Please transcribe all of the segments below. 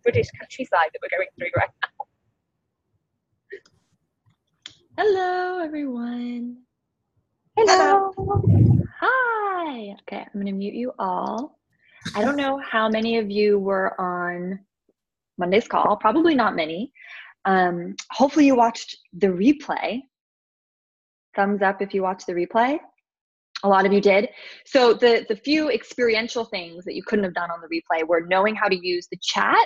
British countryside that we're going through right now. Hello, everyone. Hello. Hi. Okay, I'm going to mute you all. I don't know how many of you were on Monday's call. Probably not many. Hopefully you watched the replay. Thumbs up if you watched the replay. A lot of you did. So the few experiential things that you couldn't have done on the replay were knowing how to use the chat,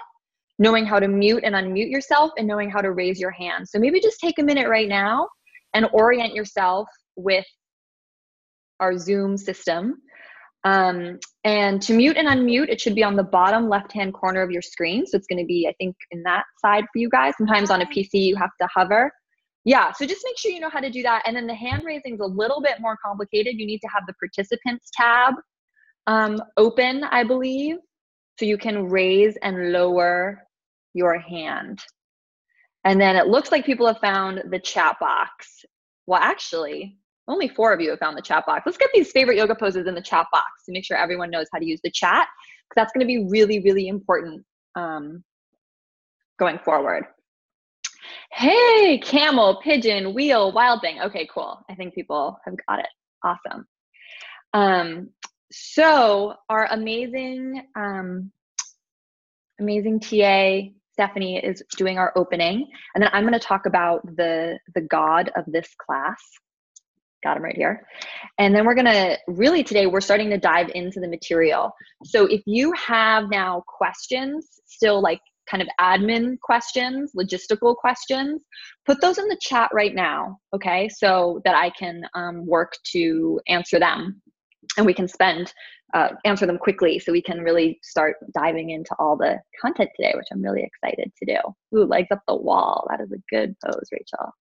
knowing how to mute and unmute yourself, and knowing how to raise your hand. So maybe just take a minute right now and orient yourself with our Zoom system. And to mute and unmute, it should be on the bottom left-hand corner of your screen. So it's going to be, I think, in that side for you guys. Sometimes on a PC, you have to hover. Yeah, so just make sure you know how to do that. And then the hand raising is a little bit more complicated. You need to have the participants tab open, I believe, so you can raise and lower your hand. And then it looks like people have found the chat box. Well, actually, only 4 of you have found the chat box. Let's get these favorite yoga poses in the chat box to make sure everyone knows how to use the chat, because that's going to be really, really important going forward. Hey, camel, pigeon, wheel, wild thing. Okay, cool. I think people have got it. Awesome. So our amazing TA, Stephanie, is doing our opening. And then I'm going to talk about the god of this class. Got him right here. And then we're going to really today, we're starting to dive into the material. So if you have now questions, still like kind of admin questions, logistical questions, put those in the chat right now, okay? So that I can work to answer them, and we can answer them quickly, so we can really start diving into all the content today, which I'm really excited to do. Ooh, legs up the wall. That is a good pose, Rachel.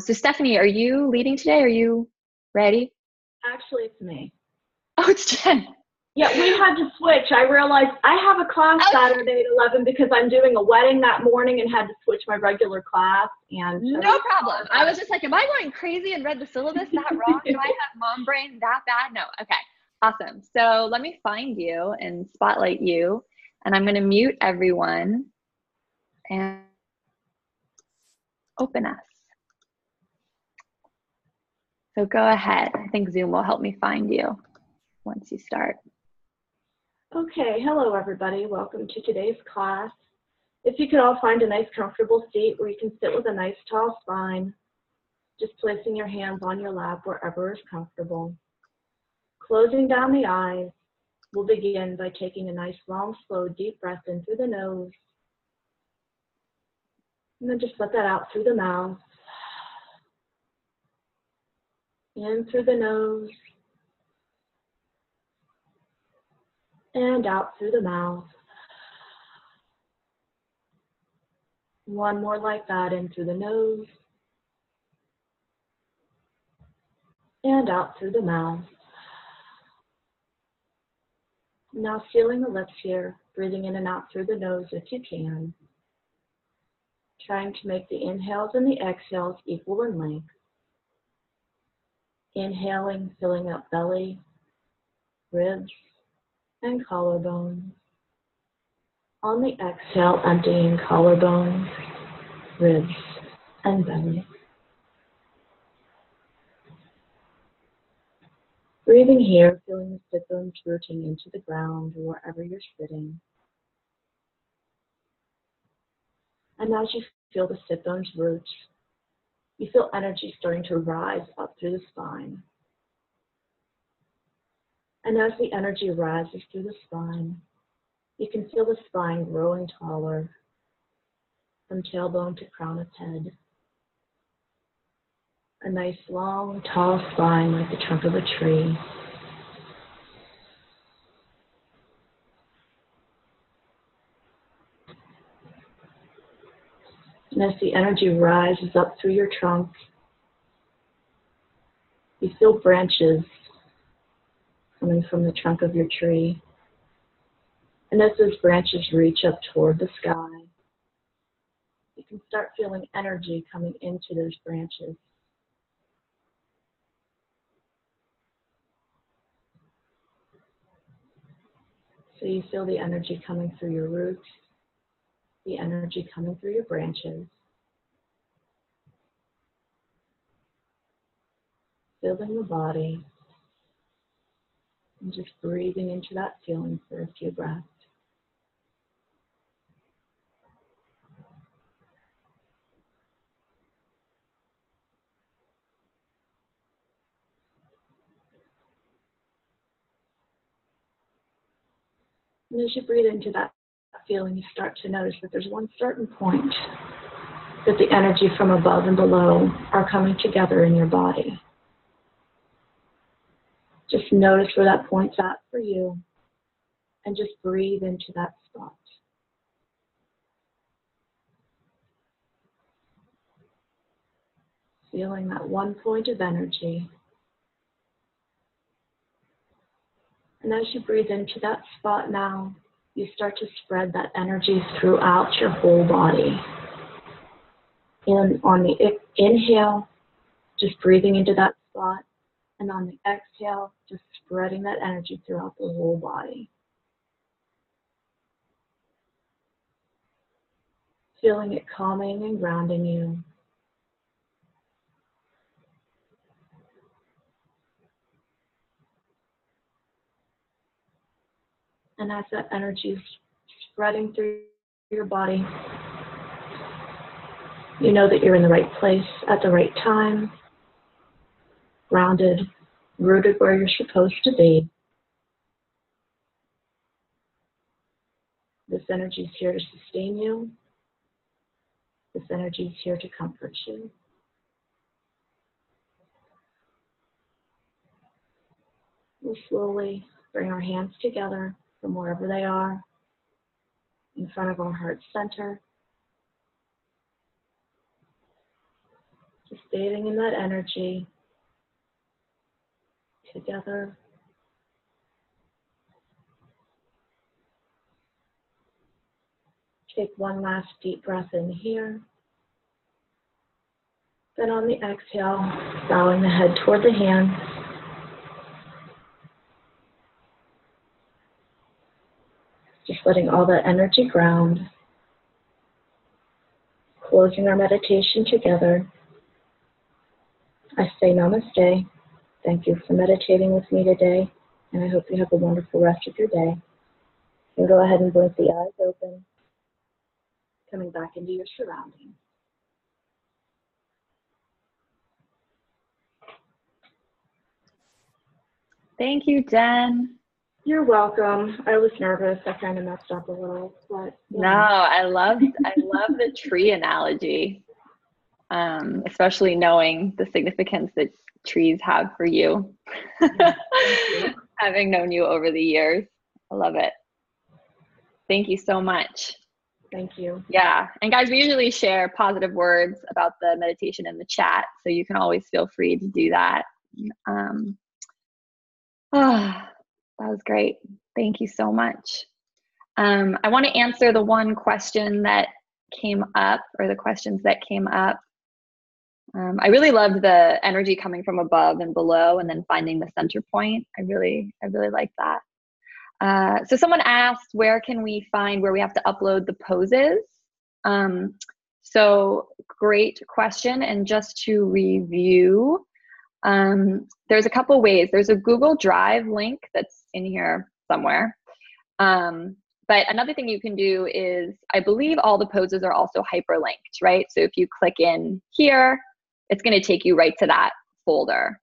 So Stephanie, are you leading today? Are you ready? Actually, it's me. Oh, it's Jen. Yeah, we had to switch. I realized I have a class Saturday at 11 because I'm doing a wedding that morning and had to switch my regular class. And so no problem. I was just like, am I going crazy and read the syllabus that wrong? Do I have mom brain that bad? No. Okay. Awesome. So let me find you and spotlight you. And I'm going to mute everyone and open us. So go ahead. I think Zoom will help me find you once you start. Okay, hello everybody. Welcome to today's class. If you could all find a nice comfortable seat where you can sit with a nice tall spine, just placing your hands on your lap wherever is comfortable. Closing down the eyes, we'll begin by taking a nice long, slow, deep breath in through the nose. And then just let that out through the mouth. In through the nose. And out through the mouth. One more like that, in through the nose. And out through the mouth. Now sealing the lips here, breathing in and out through the nose if you can. Trying to make the inhales and the exhales equal in length. Inhaling, filling up belly, ribs, and collarbone. On the exhale, emptying collarbone, ribs, and belly. Breathing here, feeling the sit bones rooting into the ground or wherever you're sitting. And as you feel the sit bones root, you feel energy starting to rise up through the spine. And as the energy rises through the spine, you can feel the spine growing taller from tailbone to crown of head. A nice long, tall spine like the trunk of a tree. And as the energy rises up through your trunk, you feel branches coming from the trunk of your tree. And as those branches reach up toward the sky, you can start feeling energy coming into those branches. So you feel the energy coming through your roots, the energy coming through your branches. Feeling the body. And just breathing into that feeling for a few breaths. And as you breathe into that feeling, you start to notice that there's one certain point that the energy from above and below are coming together in your body. Just notice where that point's at for you, and just breathe into that spot. Feeling that one point of energy. And as you breathe into that spot now, you start to spread that energy throughout your whole body. And on the inhale, just breathing into that spot. And on the exhale, just spreading that energy throughout the whole body. Feeling it calming and grounding you. And as that energy is spreading through your body, you know that you're in the right place at the right time, grounded, rooted where you're supposed to be. This energy is here to sustain you. This energy is here to comfort you. We'll slowly bring our hands together from wherever they are, in front of our heart center. Just bathing in that energy, together. Take one last deep breath in here. Then on the exhale, bowing the head toward the hands. Just letting all that energy ground. Closing our meditation together. I say namaste. Thank you for meditating with me today, and I hope you have a wonderful rest of your day. And go ahead and blink the eyes open, coming back into your surroundings. Thank you, Jen. You're welcome. I was nervous. I kind of messed up a little, but No, I love the tree analogy, especially knowing the significance that trees have for you. Thank you. Having known you over the years, I love it. Thank you so much. Thank you. Yeah, and guys, we usually share positive words about the meditation in the chat, so you can always feel free to do that. That was great. Thank you so much. I want to answer the one question that came up, or the questions that came up. I really loved the energy coming from above and below, and then finding the center point. I really like that. So someone asked, where can we find where we have to upload the poses? So great question. And just to review, there's a couple ways. There's a Google Drive link that's in here somewhere. But another thing you can do is, I believe all the poses are also hyperlinked, right? So if you click in here, it's going to take you right to that folder.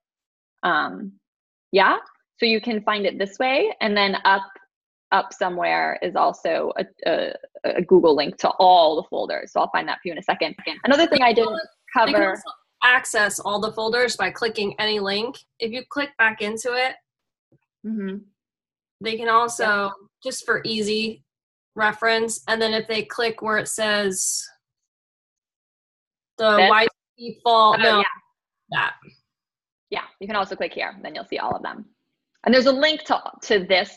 Yeah, so you can find it this way, and then up somewhere is also a Google link to all the folders. So I'll find that for you in a second. Another thing I didn't cover. You can also access all the folders by clicking any link. If you click back into it, they can also, just for easy reference, and then if they click where it says the white default, that. Yeah, you can also click here, then you'll see all of them. And there's a link to this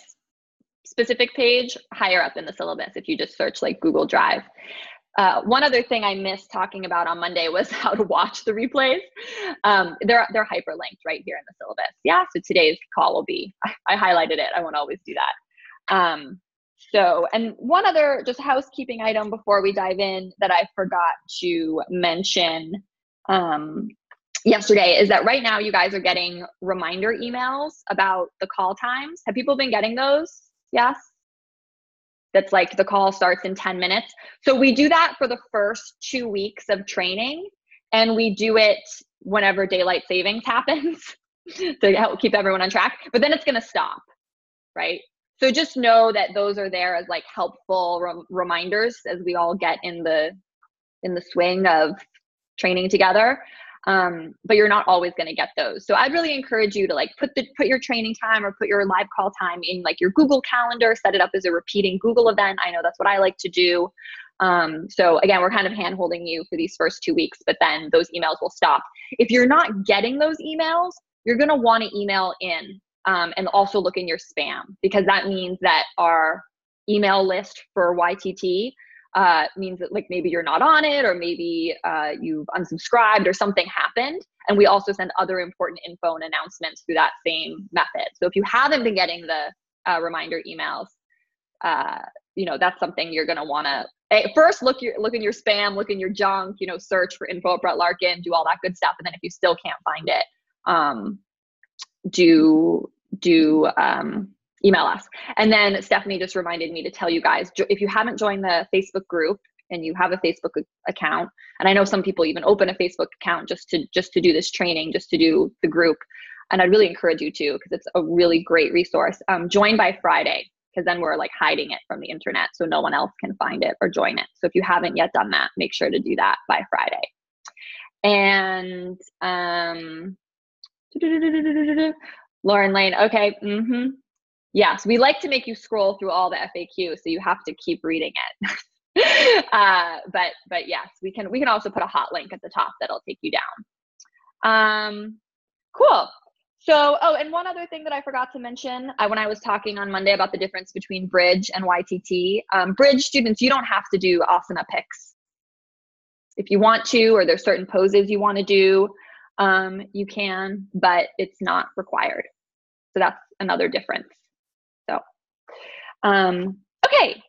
specific page higher up in the syllabus if you just search like Google Drive. One other thing I missed talking about on Monday was how to watch the replays. They're hyperlinked right here in the syllabus. Yeah, so today's call will be, I highlighted it. I won't always do that. So, and one other just housekeeping item before we dive in that I forgot to mention yesterday is that right now you guys are getting reminder emails about the call times. Have people been getting those? Yes? That's like the call starts in 10 minutes. So we do that for the first 2 weeks of training, and we do it whenever daylight savings happens to help keep everyone on track, but then it's going to stop, right? So just know that those are there as like helpful reminders as we all get in the swing of training together. But you're not always going to get those. So I'd really encourage you to like put your training time or put your live call time in like your Google Calendar, set it up as a repeating Google event. I know that's what I like to do. So again, we're kind of hand-holding you for these first 2 weeks, but then those emails will stop. If you're not getting those emails, you're going to want to email in and also look in your spam, because that means that our email list for YTT means that like maybe you're not on it, or maybe you've unsubscribed or something happened. And we also send other important info and announcements through that same method. So if you haven't been getting the reminder emails, that's something you're going to want to first look in your spam, look in your junk, search for info at Brett Larkin, do all that good stuff. And then if you still can't find it, email us. And then Stephanie just reminded me to tell you guys, if you haven't joined the Facebook group and you have a Facebook account, and I know some people even open a Facebook account just to do this training, just to do the group, and I'd really encourage you to, because it's a really great resource. Join by Friday, because then we're like hiding it from the internet so no one else can find it or join it. So if you haven't yet done that, make sure to do that by Friday. And Lauren Lane, okay. Yes, we like to make you scroll through all the FAQ, so you have to keep reading it. But yes, we can also put a hot link at the top that'll take you down. Cool. So, and one other thing that I forgot to mention when I was talking on Monday about the difference between bridge and YTT. Bridge students, you don't have to do asana picks. If you want to, or there's certain poses you want to do, you can, but it's not required. So that's another difference. So, okay.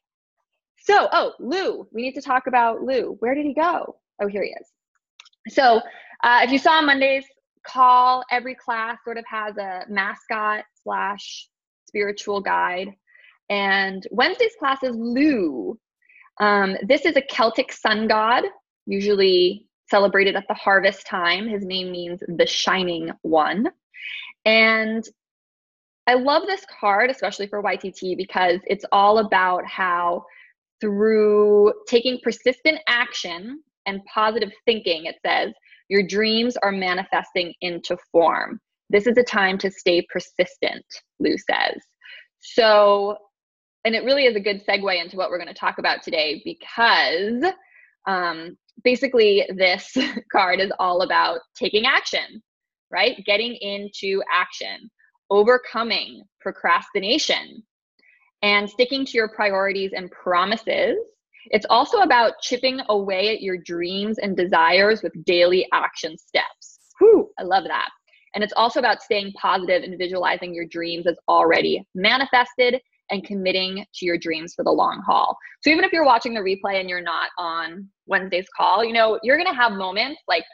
So, Lou, we need to talk about Lou. Where did he go? Oh, here he is. So, if you saw Monday's call, every class sort of has a mascot / spiritual guide. And Wednesday's class is Lou. This is a Celtic sun god, usually celebrated at the harvest time. His name means the shining one. And I love this card, especially for YTT, because it's all about how through taking persistent action and positive thinking, it says, your dreams are manifesting into form. This is a time to stay persistent, Lou says. So, and it really is a good segue into what we're going to talk about today, because basically this card is all about taking action, right? Getting into action, overcoming procrastination, and sticking to your priorities and promises. It's also about chipping away at your dreams and desires with daily action steps. Whew, I love that. And it's also about staying positive and visualizing your dreams as already manifested and committing to your dreams for the long haul. So even if you're watching the replay and you're not on Wednesday's call, you're going to have moments like,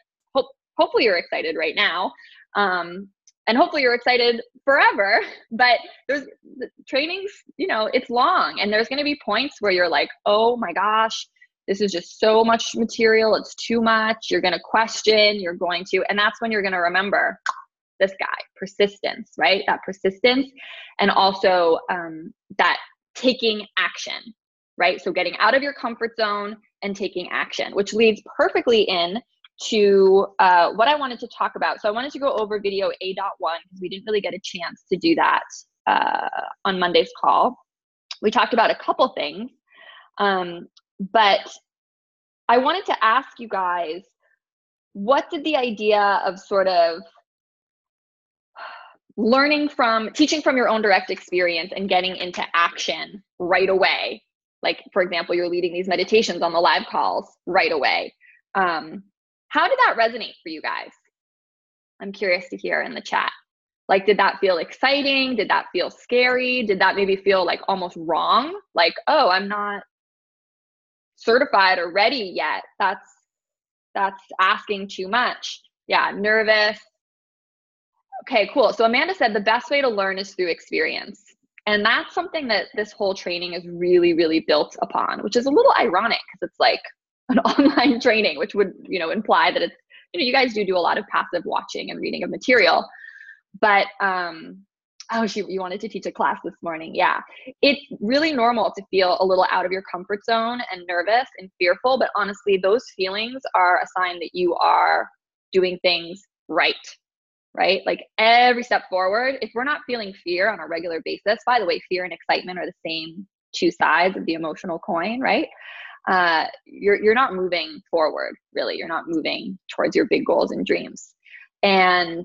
hopefully you're excited right now. And hopefully you're excited forever, but there's trainings, it's long, and there's going to be points where you're like, oh my gosh, this is just so much material. It's too much. You're going to question, and that's when you're going to remember this guy, persistence, right? That persistence. And also that taking action, right? So getting out of your comfort zone and taking action, which leads perfectly in to what I wanted to talk about. So I wanted to go over video A.1 because we didn't really get a chance to do that on Monday's call. We talked about a couple things, but I wanted to ask you guys, what did the idea of sort of teaching from your own direct experience and getting into action right away, like for example, you're leading these meditations on the live calls right away. How did that resonate for you guys? I'm curious to hear in the chat. Like, did that feel exciting? Did that feel scary? Did that maybe feel like almost wrong? Like, oh, I'm not certified or ready yet. That's asking too much. Yeah, nervous. Okay, cool. So Amanda said the best way to learn is through experience. And that's something that this whole training is really, really built upon, which is a little ironic because it's like an online training, which would, imply that it's, you guys do a lot of passive watching and reading of material. But, you wanted to teach a class this morning. Yeah. It's really normal to feel a little out of your comfort zone and nervous and fearful. But honestly, those feelings are a sign that you are doing things right. Right? Like every step forward, if we're not feeling fear on a regular basis, by the way, fear and excitement are the same two sides of the emotional coin, right? You're not moving forward, really. You're not moving towards your big goals and dreams. And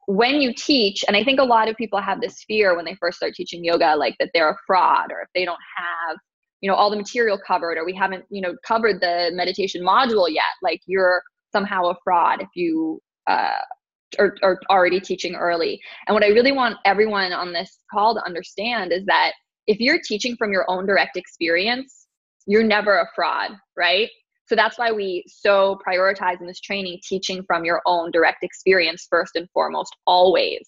when you teach, and I think a lot of people have this fear when they first start teaching yoga, like that they're a fraud, or if they don't have, all the material covered, or we haven't, covered the meditation module yet, like you're somehow a fraud if you are already teaching early. And what I really want everyone on this call to understand is that if you're teaching from your own direct experience, you're never a fraud, right? So that's why we so prioritize in this training teaching from your own direct experience first and foremost, always,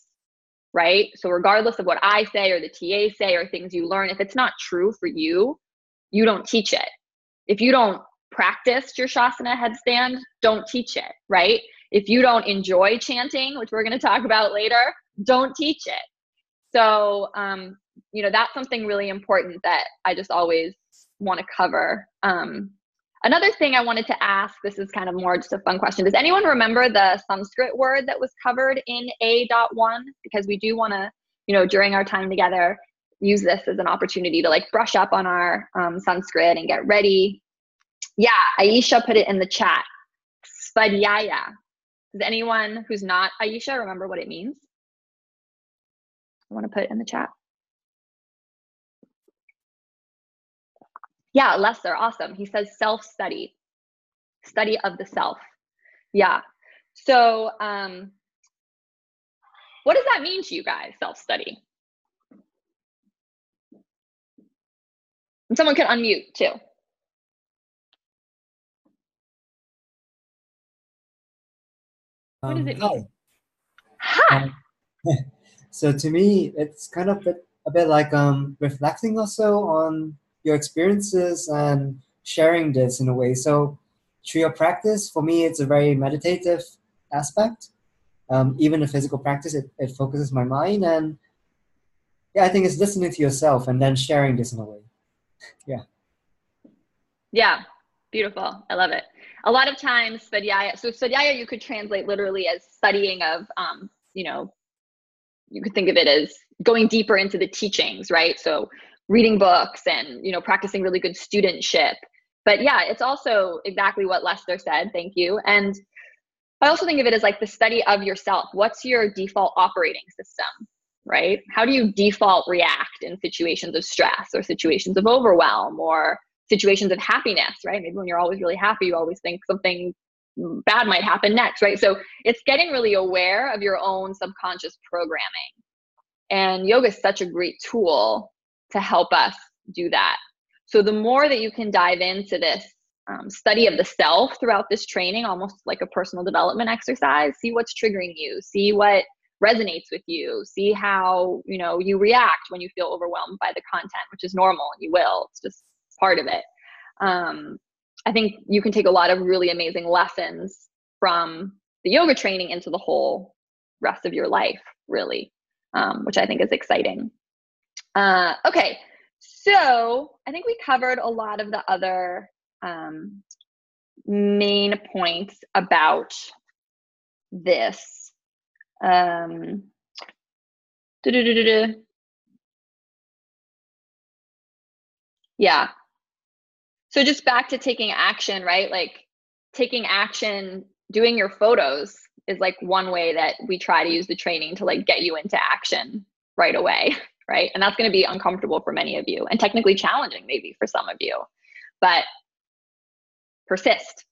right? So regardless of what I say or the TA say or things you learn, if it's not true for you, you don't teach it. If you don't practice your Shasana headstand, don't teach it, right? If you don't enjoy chanting, which we're going to talk about later, don't teach it. So, that's something really important that I just always want to cover. Another thing I wanted to ask, this is kind of more just a fun question. Does anyone remember the Sanskrit word that was covered in A.1? Because we do want to, during our time together, use this as an opportunity to like brush up on our Sanskrit and get ready. Yeah, Aisha put it in the chat. Svadhyaya. Does anyone who's not Aisha remember what it means? I want to put it in the chat. Yeah, Lester, awesome. He says self-study, study of the self. Yeah. So what does that mean to you guys, self-study? And someone can unmute too. What does it mean? Hi. So to me, it's kind of a bit like reflecting also on your experiences and sharing this in a way. So through your practice, for me, it's a very meditative aspect. Even the physical practice, it focuses my mind. And yeah, I think it's listening to yourself and then sharing this in a way. Yeah. Yeah. Beautiful. I love it. A lot of times, Svadhyaya, so Svadhyaya you could translate literally as studying of, you could think of it as going deeper into the teachings, right? So reading books and, practicing really good studentship. But yeah, it's also exactly what Lester said. Thank you. And I also think of it as like the study of yourself. What's your default operating system, right? How do you default react in situations of stress or situations of overwhelm or situations of happiness, right? Maybe when you're always really happy, you always think something bad might happen next, right? So it's getting really aware of your own subconscious programming. And yoga is such a great tool to help us do that. So the more that you can dive into this study of the self throughout this training, almost like a personal development exercise, see what's triggering you, see what resonates with you, see how, you react when you feel overwhelmed by the content, which is normal and you will, it's just part of it. I think you can take a lot of really amazing lessons from the yoga training into the whole rest of your life, really, which I think is exciting. Okay, so I think we covered a lot of the other main points about this. Yeah. So just back to taking action, right? Like taking action, doing your photos is like one way that we try to use the training to like get you into action right away, right? And that's going to be uncomfortable for many of you and technically challenging maybe for some of you, but persist.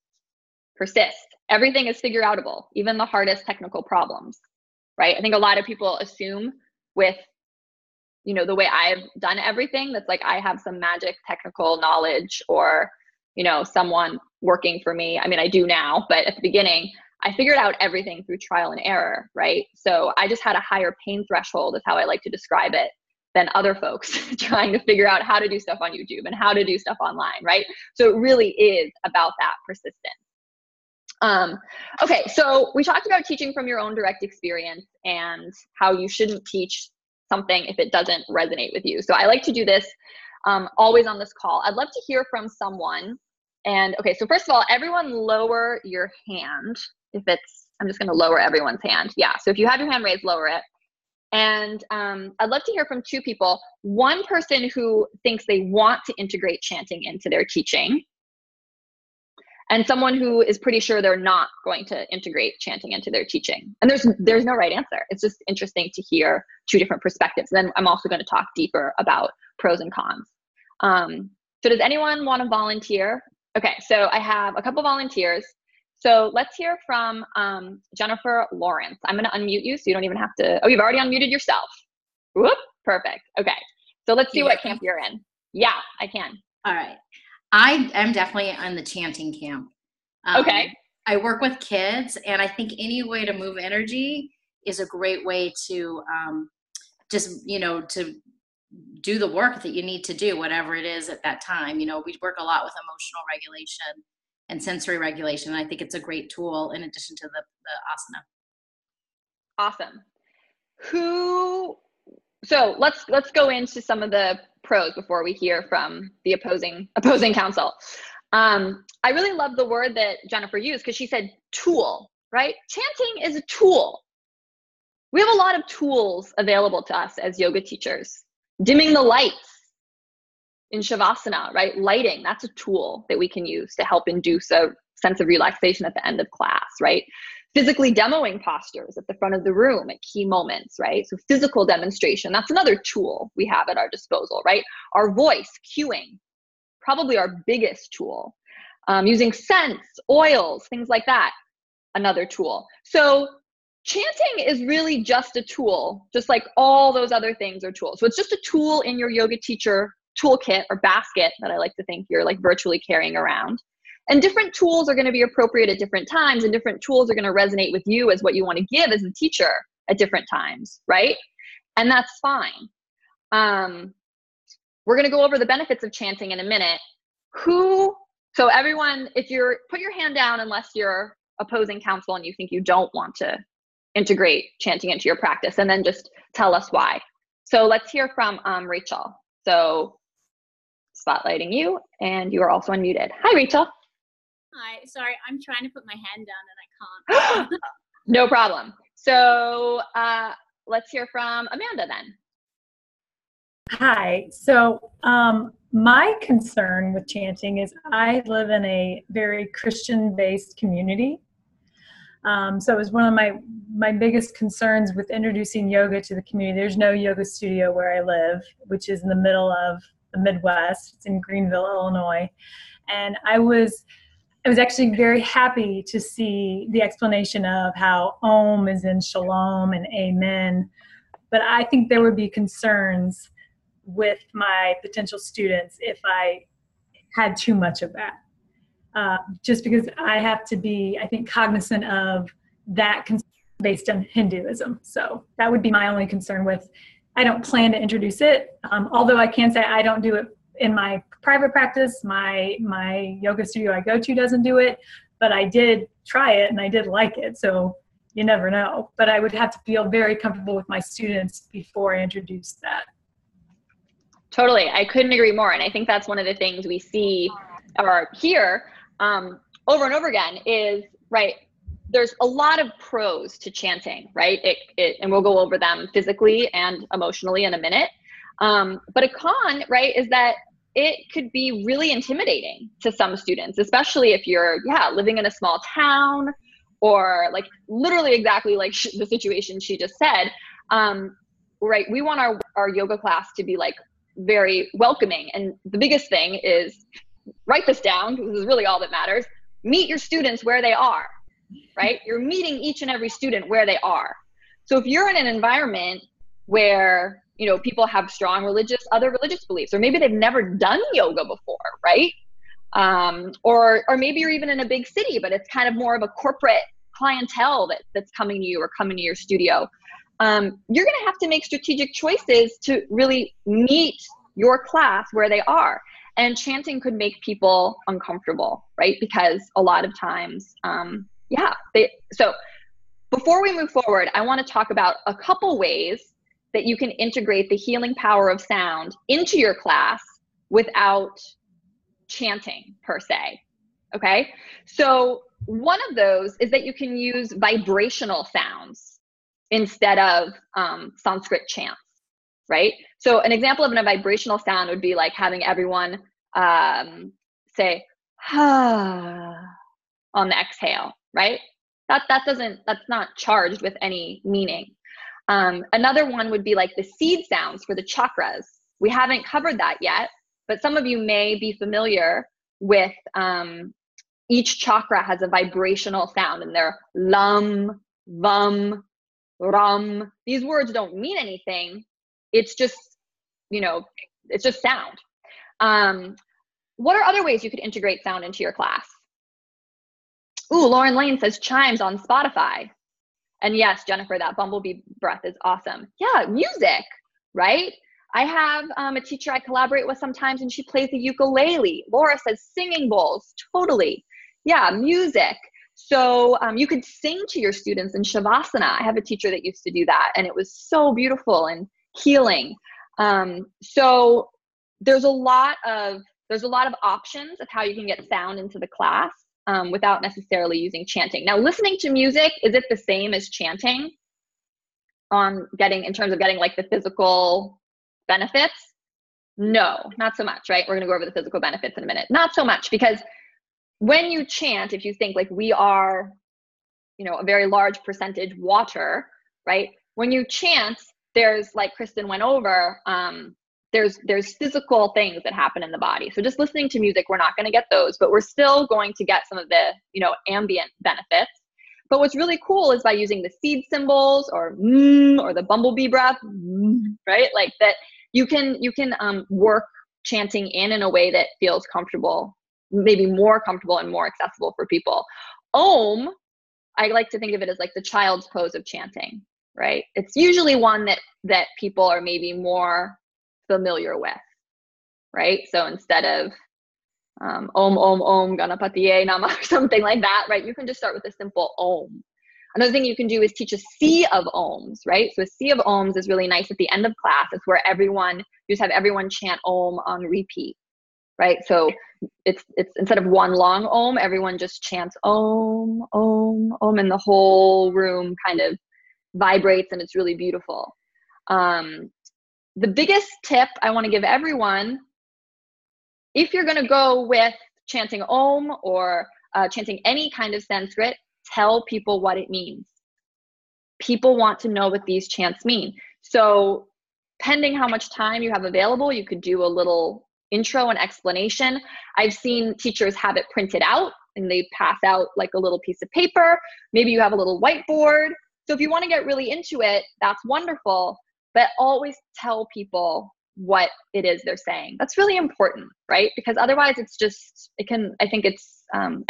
Everything is figure outable, even the hardest technical problems. right? I think a lot of people assume with, you know, the way I've done everything, that's like I have some magic technical knowledge or, you know, someone working for me. I mean, I do now, but at the beginning, I figured out everything through trial and error, right? So I just had a higher pain threshold is how I like to describe it than other folks trying to figure out how to do stuff on YouTube and how to do stuff online, right? So it really is about that persistence. Okay, so we talked about teaching from your own direct experience and how you shouldn't teach something if it doesn't resonate with you. So I like to do this always on this call. I'd love to hear from someone. And okay, so first of all, everyone lower your hand. If it's, I'm just gonna lower everyone's hand. Yeah, so if you have your hand raised, lower it. And I'd love to hear from two people. One person who thinks they want to integrate chanting into their teaching, and someone who is pretty sure they're not going to integrate chanting into their teaching. And there's no right answer. It's just interesting to hear two different perspectives. Then I'm also going to talk deeper about pros and cons. So does anyone want to volunteer? Okay, so I have a couple volunteers. So let's hear from Jennifer Lawrence. I'm going to unmute you so you don't even have to, oh, you've already unmuted yourself. Whoop, perfect. Okay, so let's see what camp you're in. Yeah, I can. All right. I am definitely in the chanting camp. Okay. I work with kids, and I think any way to move energy is a great way to just, you know, to do the work that you need to do, whatever it is at that time. You know, we work a lot with emotional regulation and sensory regulation. And I think it's a great tool in addition to the asana. Awesome. So let's go into some of the pros before we hear from the opposing counsel. I really love the word that Jennifer used because she said tool, right? Chanting is a tool. We have a lot of tools available to us as yoga teachers. Dimming the lights in Shavasana, right? Lighting, that's a tool that we can use to help induce a sense of relaxation at the end of class, right? Physically demoing postures at the front of the room at key moments, right? So physical demonstration, that's another tool we have at our disposal, right? Our voice, cueing, probably our biggest tool. Using scents, oils, things like that, another tool. So chanting is really just a tool, just like all those other things are tools. So it's just a tool in your yoga teacher toolkit or basket that I like to think you're like virtually carrying around. And different tools are going to be appropriate at different times, and different tools are going to resonate with you as what you want to give as a teacher at different times, right? And that's fine. We're going to go over the benefits of chanting in a minute. So everyone, if you're, put your hand down unless you're opposing counsel and you think you don't want to integrate chanting into your practice, and then just tell us why. So let's hear from Rachel. So spotlighting you, and you are also unmuted. Hi, Rachel. Hi, sorry, I'm trying to put my hand down and I can't. No problem. So let's hear from Amanda then. Hi. So my concern with chanting is I live in a very Christian-based community. So it was one of my biggest concerns with introducing yoga to the community. There's no yoga studio where I live, which is in the middle of the Midwest. It's in Greenville, Illinois. And I was actually very happy to see the explanation of how Om is in Shalom and Amen. But I think there would be concerns with my potential students if I had too much of that. Just because I have to be, I think, cognizant of that based on Hinduism. So that would be my only concern with, I don't plan to introduce it. Although I can say I don't do it in my private practice. My yoga studio I go to doesn't do it, but I did try it and I did like it. So you never know. But I would have to feel very comfortable with my students before I introduce that. Totally. I couldn't agree more. And I think that's one of the things we see or hear over and over again is, right, there's a lot of pros to chanting, right? And we'll go over them physically and emotionally in a minute. But a con, right, is that it could be really intimidating to some students, especially if you're, living in a small town or like literally exactly like the situation she just said, right? We want our yoga class to be like very welcoming. And the biggest thing is, write this down, because this is really all that matters. Meet your students where they are, right? You're meeting each and every student where they are. So if you're in an environment where, you know, people have strong other religious beliefs, or maybe they've never done yoga before, right? Or maybe you're even in a big city, but it's kind of more of a corporate clientele that's coming to you or coming to your studio. You're going to have to make strategic choices to really meet your class where they are. And chanting could make people uncomfortable, right? Because a lot of times, so before we move forward, I want to talk about a couple ways that you can integrate the healing power of sound into your class without chanting per se. Okay. So one of those is that you can use vibrational sounds instead of Sanskrit chants, right? So an example of a vibrational sound would be like having everyone say ha on the exhale, right? That's not charged with any meaning. Another one would be like the seed sounds for the chakras. We haven't covered that yet, but some of you may be familiar with each chakra has a vibrational sound, and they're lam, vam, ram. These words don't mean anything. It's just, you know, it's just sound. What are other ways you could integrate sound into your class? Ooh, Lauren Lane says chimes on Spotify. And yes, Jennifer, that bumblebee breath is awesome. Yeah, music, right? I have a teacher I collaborate with sometimes, and she plays the ukulele. Laura says singing bowls, totally. Yeah, music. So you could sing to your students in Shavasana. I have a teacher that used to do that, and it was so beautiful and healing. So there's a lot of options of how you can get sound into the class without necessarily using chanting. Now, listening to music, is it the same as chanting in terms of getting like the physical benefits? No, not so much, right? We're going to go over the physical benefits in a minute. Not so much, because when you chant, if you think like we are, you know, a very large percentage water, right? When you chant, there's, like Kristen went over, there's physical things that happen in the body. So just listening to music, we're not going to get those, but we're still going to get some of the, you know, ambient benefits. But what's really cool is by using the seed symbols or the bumblebee breath, right? Like that, you can work chanting in a way that feels comfortable, maybe more comfortable and more accessible for people. Om, I like to think of it as like the child's pose of chanting, right? It's usually one that people are maybe more familiar with, right? So instead of Om, Om, Om, Ganapatiye Namah, or something like that, right? You can just start with a simple Om. Another thing you can do is teach a sea of Oms, right? So a sea of Oms is really nice at the end of class. It's where you just have everyone chant Om on repeat, right? So it's instead of one long Om, everyone just chants Om, Om, Om, and the whole room kind of vibrates, and it's really beautiful. The biggest tip I want to give everyone, if you're going to go with chanting Om or chanting any kind of Sanskrit, tell people what it means. People want to know what these chants mean. So pending how much time you have available, you could do a little intro and explanation. I've seen teachers have it printed out, and they pass out like a little piece of paper. Maybe you have a little whiteboard. So if you want to get really into it, that's wonderful. But always tell people what it is they're saying. That's really important, right? Because otherwise I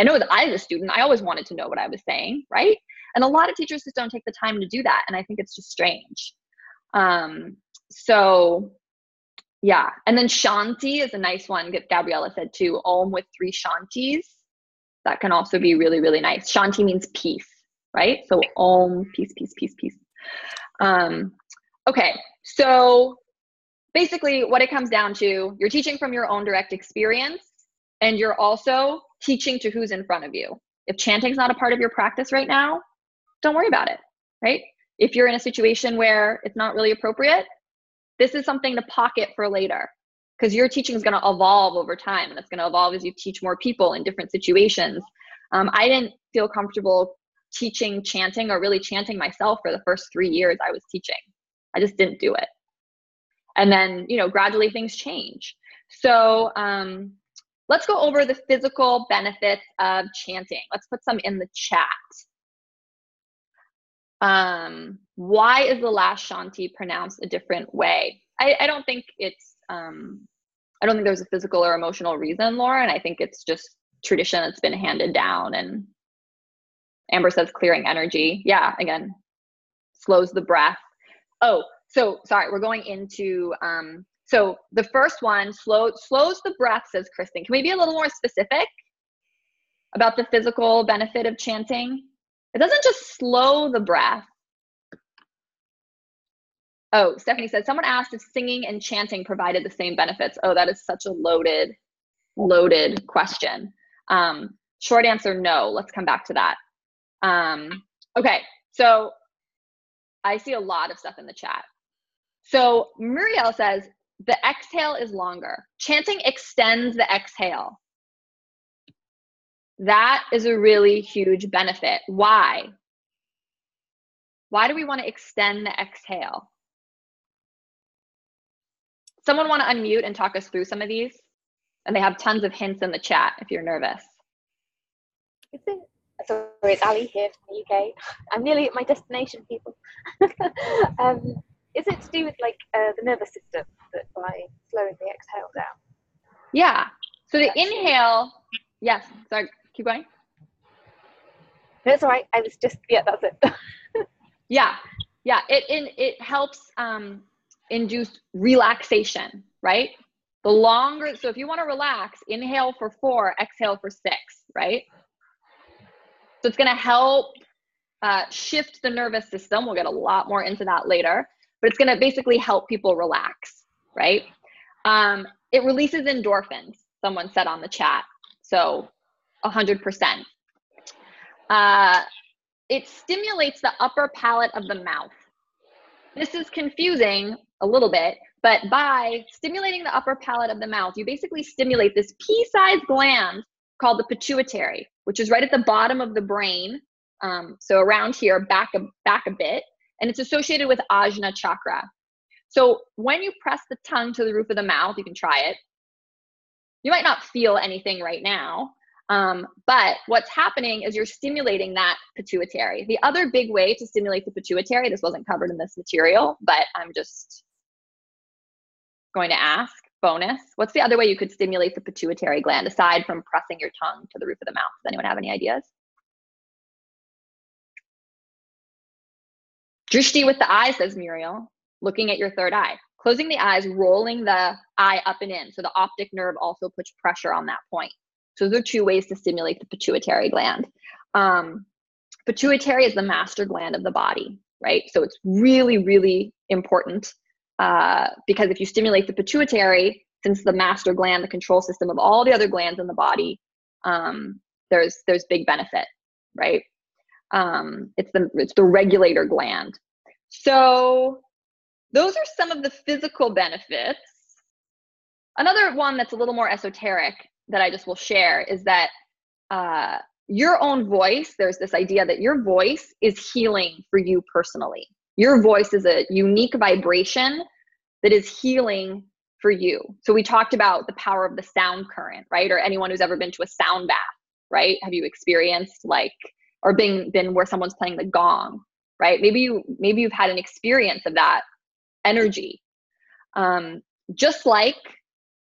know that I, as a student, I always wanted to know what I was saying, right? And a lot of teachers just don't take the time to do that. And I think it's just strange. So yeah. And then Shanti is a nice one that Gabriella said too. Om with 3 Shantis. That can also be really, really nice. Shanti means peace, right? So Om, peace, peace, peace, peace. Okay, so basically what it comes down to, you're teaching from your own direct experience, and you're also teaching to who's in front of you. If chanting's not a part of your practice right now, don't worry about it, right? If you're in a situation where it's not really appropriate, this is something to pocket for later, because your teaching is going to evolve over time, and it's going to evolve as you teach more people in different situations. I didn't feel comfortable teaching chanting or really chanting myself for the first 3 years I was teaching. I just didn't do it. And then, you know, gradually things change. So let's go over the physical benefits of chanting. Let's put some in the chat. Why is the last Shanti pronounced a different way? I don't think it's, I don't think there's a physical or emotional reason, Lauren. I think it's just tradition that's been handed down. And Amber says clearing energy. Yeah, again, slows the breath. Oh, so sorry, we're going into, so the first one, slows the breath, says Kristen. Can we be a little more specific about the physical benefit of chanting? It doesn't just slow the breath. Oh, Stephanie said, someone asked if singing and chanting provided the same benefits. Oh, that is such a loaded question. Short answer, no. Let's come back to that. Okay, so I see a lot of stuff in the chat. So Muriel says, the exhale is longer. Chanting extends the exhale. That is a really huge benefit. Why? Why do we want to extend the exhale? Someone want to unmute and talk us through some of these? And they have tons of hints in the chat if you're nervous. Sorry, it's Ali here from the UK. I'm nearly at my destination, people. Is it to do with like the nervous system that by slowing the exhale down? Yeah. So the inhale, yes. Sorry, keep going. That's all right. I was just, yeah, that's it. Yeah. It helps induce relaxation, right? The longer, so if you want to relax, inhale for 4, exhale for 6, right? So it's going to help shift the nervous system. We'll get a lot more into that later, but it's going to basically help people relax, right? It releases endorphins, someone said on the chat. So 100%. It stimulates the upper palate of the mouth. This is confusing a little bit, but by stimulating the upper palate of the mouth, you basically stimulate this pea-sized gland called the pituitary, which is right at the bottom of the brain. So around here, back a bit, and it's associated with Ajna chakra. So when you press the tongue to the roof of the mouth, you can try it. You might not feel anything right now, but what's happening is you're stimulating that pituitary. The other big way to stimulate the pituitary, this wasn't covered in this material, but I'm just going to ask, bonus, what's the other way you could stimulate the pituitary gland aside from pressing your tongue to the roof of the mouth? Does anyone have any ideas? Drishti with the eye, says Muriel, looking at your third eye. Closing the eyes, rolling the eye up and in. So the optic nerve also puts pressure on that point. So those are 2 ways to stimulate the pituitary gland. Pituitary is the master gland of the body, right? So it's really, really important because if you stimulate the pituitary, since the master gland, the control system of all the other glands in the body, there's big benefit, right? It's the regulator gland. So those are some of the physical benefits. Another one that's a little more esoteric that I just will share is that your own voice, there's this idea that your voice is healing for you personally. Your voice is a unique vibration that is healing for you. So we talked about the power of the sound current, right? Or anyone who's ever been to a sound bath, right? Have you experienced or been where someone's playing the gong, right? Maybe you've had an experience of that energy. Just like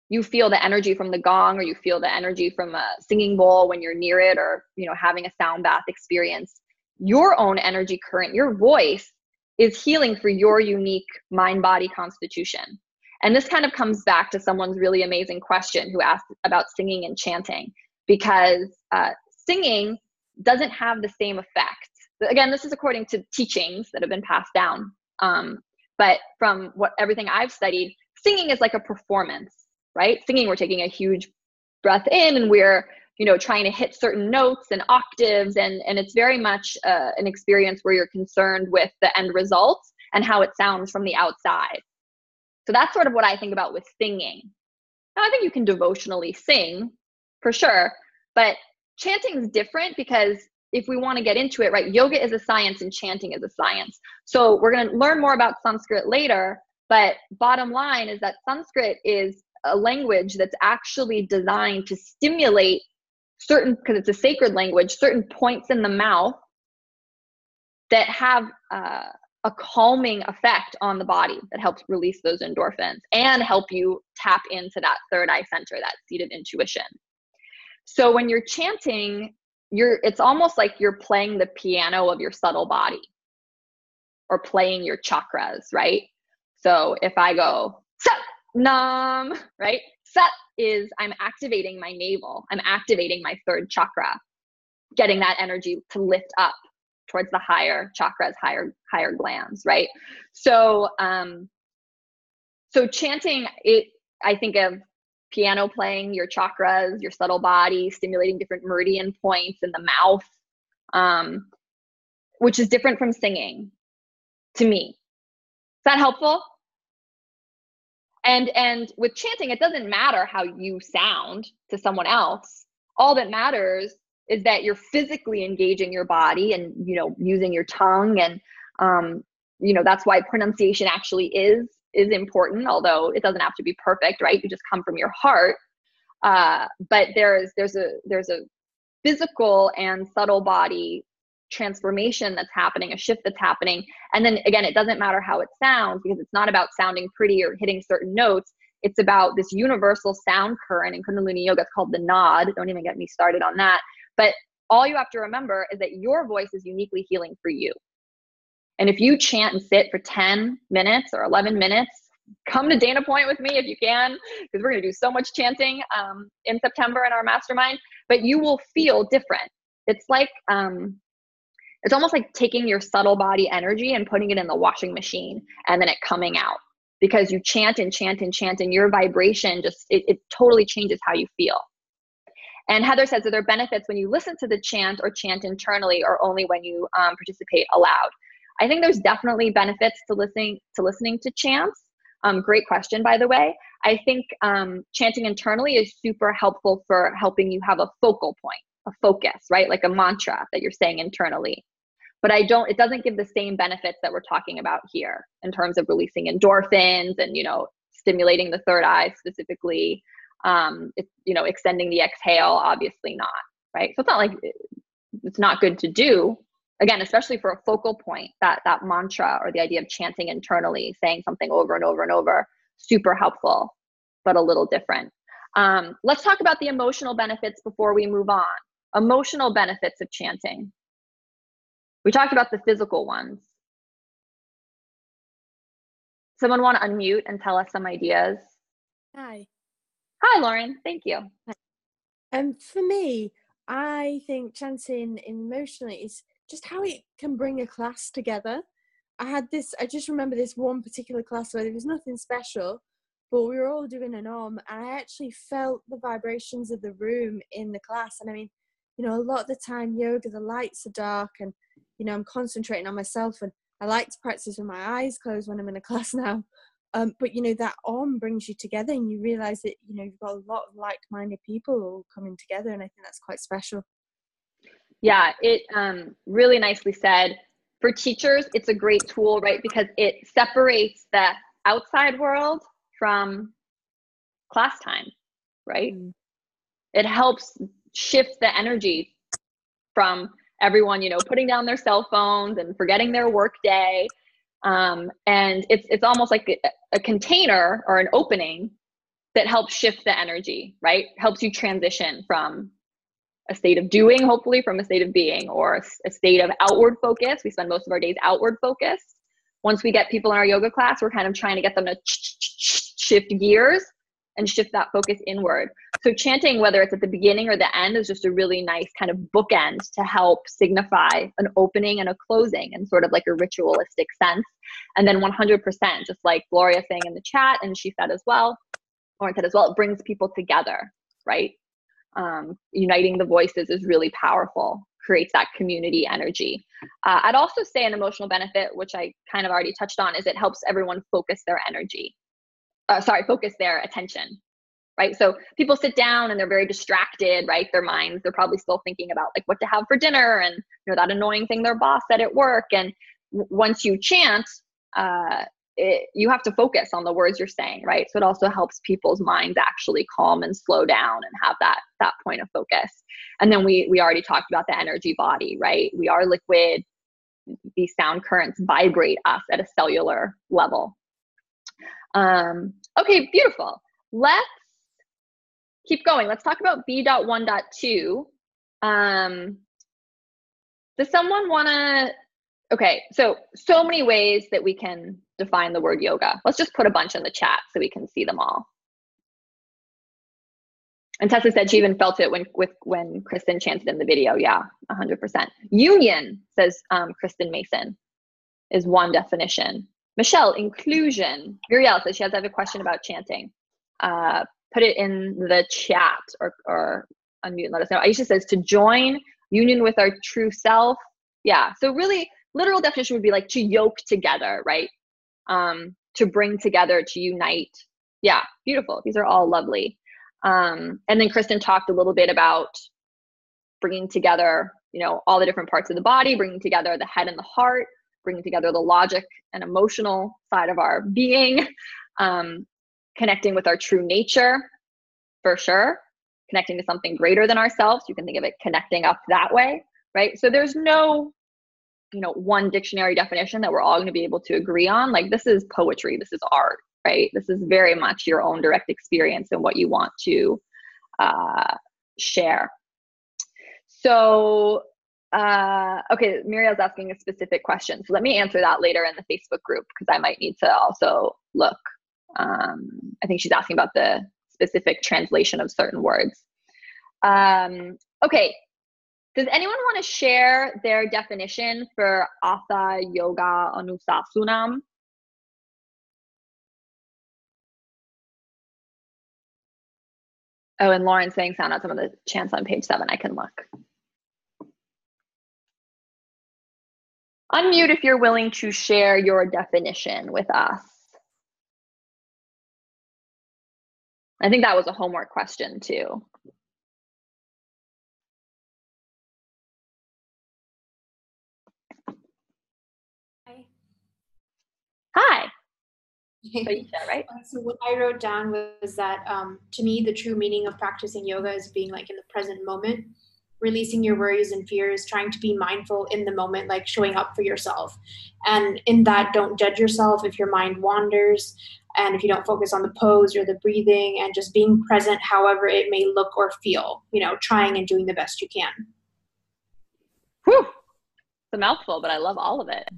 you feel the energy from the gong, or you feel the energy from a singing bowl when you're near it, or having a sound bath experience, your own energy current, your voice is healing for your unique mind-body constitution. And this kind of comes back to someone's really amazing question who asked about singing and chanting, because singing doesn't have the same effect. Again, this is according to teachings that have been passed down. But from everything I've studied, singing is like a performance, right? Singing, we're taking a huge breath in and we're, trying to hit certain notes and octaves. And it's very much an experience where you're concerned with the end results and how it sounds from the outside. So that's sort of what I think about with singing. Now, I think you can devotionally sing for sure, but chanting is different because if we want to get into it, right, yoga is a science and chanting is a science. So we're going to learn more about Sanskrit later, but bottom line is that Sanskrit is a language that's actually designed to stimulate certain, because it's a sacred language, certain points in the mouth that have a calming effect on the body that helps release those endorphins and help you tap into that third eye center, that seat of intuition. So when you're chanting, it's almost like you're playing the piano of your subtle body or playing your chakras, right? So if I go, Sat Nam, right? Sat is I'm activating my navel. I'm activating my third chakra, getting that energy to lift up towards the higher chakras, higher glands, right? So, so chanting, I think of piano playing your chakras, your subtle body, stimulating different meridian points in the mouth, which is different from singing to me. Is that helpful? And with chanting, it doesn't matter how you sound to someone else. All that matters is that you're physically engaging your body and, using your tongue. And, that's why pronunciation actually is important, although it doesn't have to be perfect, right? You just come from your heart. But there's a physical and subtle body transformation that's happening, a shift that's happening. And then again, it doesn't matter how it sounds, because it's not about sounding pretty or hitting certain notes. It's about this universal sound current in Kundalini yoga. It's called the nod. Don't even get me started on that. But all you have to remember is that your voice is uniquely healing for you. And if you chant and sit for 10 minutes or 11 minutes, come to Dana Point with me if you can, because we're going to do so much chanting in September in our mastermind, but you will feel different. It's like, it's almost like taking your subtle body energy and putting it in the washing machine and then it coming out, because you chant and chant and chant and your vibration it totally changes how you feel. And Heather says that there are benefits when you listen to the chant or chant internally, or only when you participate aloud. I think there's definitely benefits to listening to chants. Great question, by the way. I think chanting internally is super helpful for helping you have a focal point, a focus, right? Like a mantra that you're saying internally. But it doesn't give the same benefits that we're talking about here in terms of releasing endorphins and, stimulating the third eye specifically. Extending the exhale, obviously not, right? So it's not like it's not good to do. Again, especially for a focal point, that mantra or the idea of chanting internally, saying something over and over and over, super helpful, but a little different. Let's talk about the emotional benefits before we move on. Emotional benefits of chanting. We talked about the physical ones. Someone want to unmute and tell us some ideas? Hi. Hi, Lauren. Thank you. For me, I think chanting emotionally is just how it can bring a class together. I just remember this one particular class where there was nothing special, but we were all doing an Om, and I actually felt the vibrations of the room in the class. And I mean, a lot of the time yoga, the lights are dark, and, I'm concentrating on myself, and I like to practice with my eyes closed when I'm in a class now. But, that Om brings you together, and you realize that, you've got a lot of like-minded people all coming together, and I think that's quite special. Yeah, it really nicely said. For teachers, it's a great tool, right? Because it separates the outside world from class time, right? It helps shift the energy from everyone, putting down their cell phones and forgetting their work day. And it's almost like a container or an opening that helps shift the energy, right? Helps you transition from a state of doing, hopefully, from a state of being, or a state of outward focus. We spend most of our days outward focused. Once we get people in our yoga class, we're kind of trying to get them to shift gears and shift that focus inward. So chanting, whether it's at the beginning or the end, is just a really nice kind of bookend to help signify an opening and a closing in sort of like a ritualistic sense. And then 100%, just like Gloria saying in the chat, and she said as well, Lauren said as well, it brings people together, right? Uniting the voices is really powerful, creates that community energy. I'd also say an emotional benefit, which I kind of already touched on, is it helps everyone focus their energy. Focus their attention, right? So people sit down and they're very distracted, right? Their minds, they're probably still thinking about like what to have for dinner and that annoying thing their boss said at work. And once you chant, you have to focus on the words you're saying, right? So it also helps people's minds actually calm and slow down and have that point of focus. And then we already talked about the energy body, right? We are liquid. these sound currents vibrate us at a cellular level. Okay, beautiful. Let's keep going. Let's talk about B.1.2. Does someone want to, okay, so many ways that we can define the word yoga. Let's just put a bunch in the chat so we can see them all. And Tessa said she even felt it when Kristen chanted in the video. Yeah, 100%. Union, says Kristen Mason, is one definition. Michelle, inclusion. Muriel says she has to have a question about chanting. Put it in the chat or unmute and let us know. Aisha says to join, union with our true self. Yeah, so really literal definition would be like to yoke together, right? To bring together, to unite. Yeah, beautiful. These are all lovely. And then Kristen talked a little bit about bringing together, all the different parts of the body, bringing together the head and the heart, bringing together the logic and emotional side of our being, connecting with our true nature, for sure, connecting to something greater than ourselves. You can think of it connecting up that way, right? So there's no, one dictionary definition that we're all going to be able to agree on. Like, this is poetry, this is art, right? This is very much your own direct experience and what you want to share. So, okay, Muriel's asking a specific question. So let me answer that later in the Facebook group, because I might need to also look. I think she's asking about the specific translation of certain words. Okay, does anyone want to share their definition for Hatha Yoga Anusasunam? Oh, and Lauren's saying sound out some of the chants on page 7. I can look. Unmute if you're willing to share your definition with us. I think that was a homework question too. Hi. Hi. Aisha, right? So what I wrote down was that to me, the true meaning of practicing yoga is being like in the present moment, releasing your worries and fears, trying to be mindful in the moment, like showing up for yourself. And in that, don't judge yourself if your mind wanders and if you don't focus on the pose or the breathing, and just being present however it may look or feel, trying and doing the best you can. Whew. It's a mouthful, but I love all of it.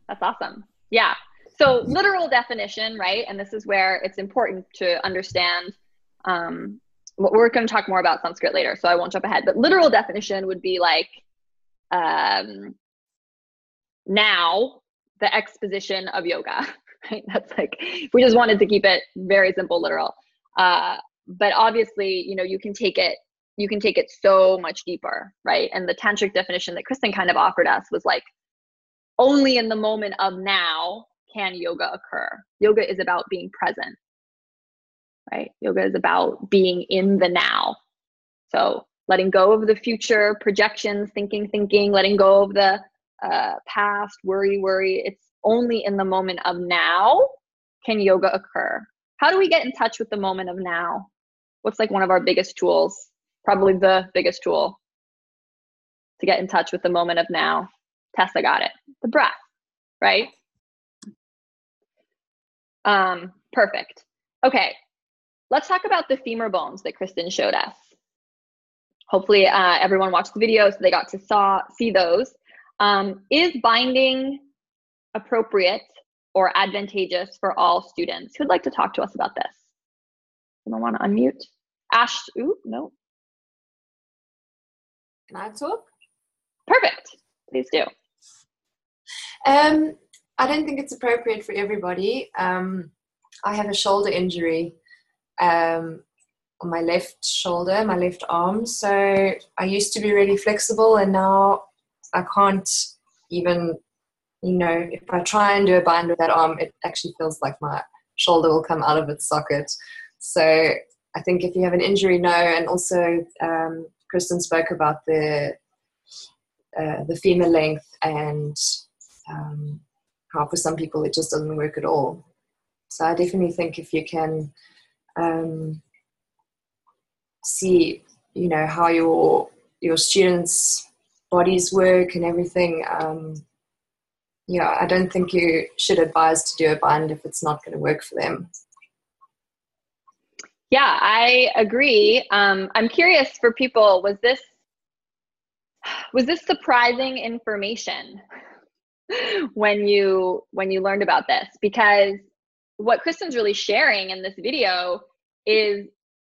That's awesome. Yeah. So literal definition, right? And this is where it's important to understand, we're going to talk more about Sanskrit later, so I won't jump ahead, but literal definition would be like, now the exposition of yoga, right? That's like, we just wanted to keep it very simple, literal. But obviously, you can take it so much deeper, right? And the tantric definition that Kristen kind of offered us was like, only in the moment of now can yoga occur. Yoga is about being present, right? Yoga is about being in the now. So letting go of the future, projections, thinking, letting go of the past, worry. It's only in the moment of now can yoga occur. How do we get in touch with the moment of now? What's like one of our biggest tools? Probably the biggest tool to get in touch with the moment of now. Tessa got it. The breath, right? Perfect. Okay, let's talk about the femur bones that Kristen showed us. Hopefully everyone watched the video so they got to see those. Is binding appropriate or advantageous for all students? Who'd like to talk to us about this? Someone want to unmute? Ash, ooh, no. Can I talk? Perfect, please do. I don't think it's appropriate for everybody. I have a shoulder injury on my left shoulder, my left arm. So I used to be really flexible, and now I can't even, if I try and do a bind with that arm, it actually feels like my shoulder will come out of its socket. So I think if you have an injury, no. And also Kristen spoke about the femur length and how for some people it just doesn't work at all. So I definitely think if you can see, how your students' bodies work and everything, yeah, I don't think you should advise to do a bind if it's not going to work for them. Yeah, I agree. I'm curious for people, was this surprising information when you learned about this? Because what Kristen's really sharing in this video is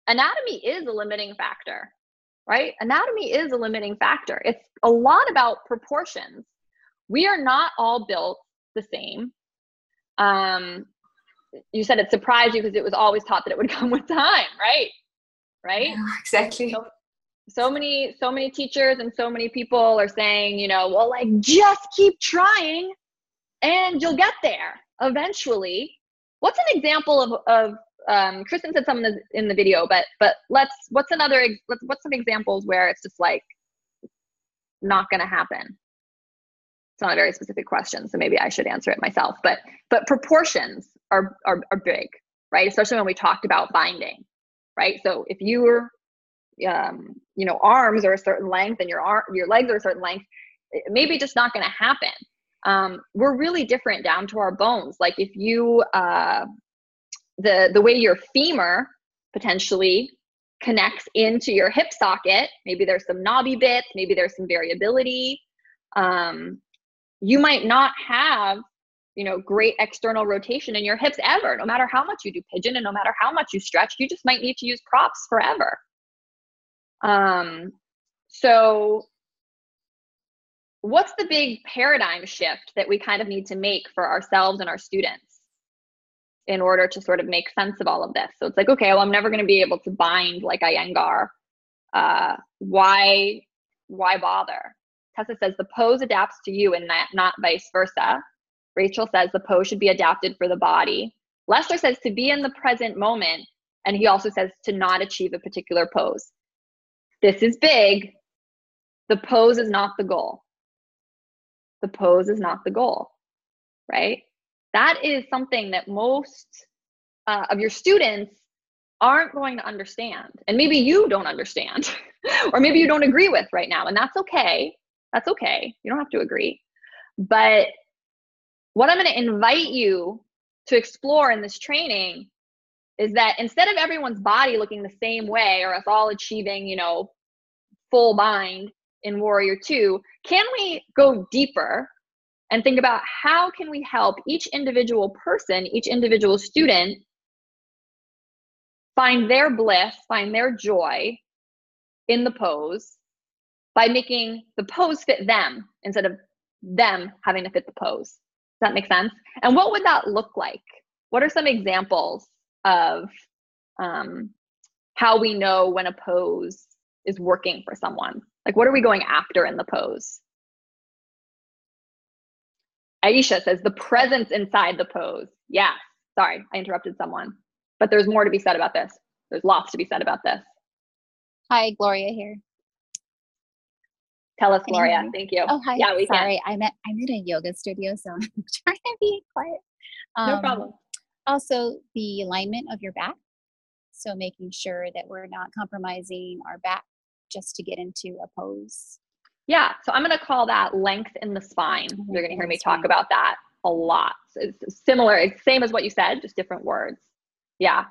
anatomy is a limiting factor, right? Anatomy is a limiting factor. It's a lot about proportions. We are not all built the same. You said it surprised you because it was always taught that it would come with time, right? Right? Yeah, exactly. So many teachers and so many people are saying, you know, well, like, just keep trying and you'll get there eventually. What's an example of Kristen said something in the video, but what's some examples where it's just like not going to happen? It's not a very specific question, so maybe I should answer it myself. But proportions are big, right? Especially when we talked about binding, right? So if your arms are a certain length and your legs are a certain length, maybe just not going to happen. We're really different down to our bones. Like if you the way your femur potentially connects into your hip socket, maybe there's some knobby bits, maybe there's some variability. You might not have, great external rotation in your hips ever, no matter how much you do pigeon and no matter how much you stretch. You just might need to use props forever. So what's the big paradigm shift that we kind of need to make for ourselves and our students in order to sort of make sense of all of this? So it's like, okay, well, I'm never going to be able to bind like Iyengar. Why bother? Tessa says the pose adapts to you and not vice versa. Rachel says the pose should be adapted for the body. Lester says to be in the present moment. And he also says to not achieve a particular pose. This is big. The pose is not the goal. The pose is not the goal, right? That is something that most of your students aren't going to understand. And maybe you don't understand, or maybe you don't agree with right now. And that's okay. That's okay. You don't have to agree. But what I'm going to invite you to explore in this training is that instead of everyone's body looking the same way or us all achieving, full bind in Warrior 2, can we go deeper and think about how can we help each individual person, each individual student find their bliss, find their joy in the pose by making the pose fit them instead of them having to fit the pose. Does that make sense? And what would that look like? What are some examples of how we know when a pose is working for someone? Like, what are we going after in the pose? Aisha says the presence inside the pose. Yeah, sorry, I interrupted someone. But there's more to be said about this. There's lots to be said about this. Hi, Gloria here. Tell us, Gloria. Thank you. Oh, hi. Yeah, we Sorry, can. I'm at a yoga studio, so I'm trying to be quiet. No problem. Also, the alignment of your back. So making sure that we're not compromising our back just to get into a pose. Yeah, so I'm going to call that length in the spine. You're going to hear me talk about that a lot. It's similar, it's same as what you said, just different words. Yeah.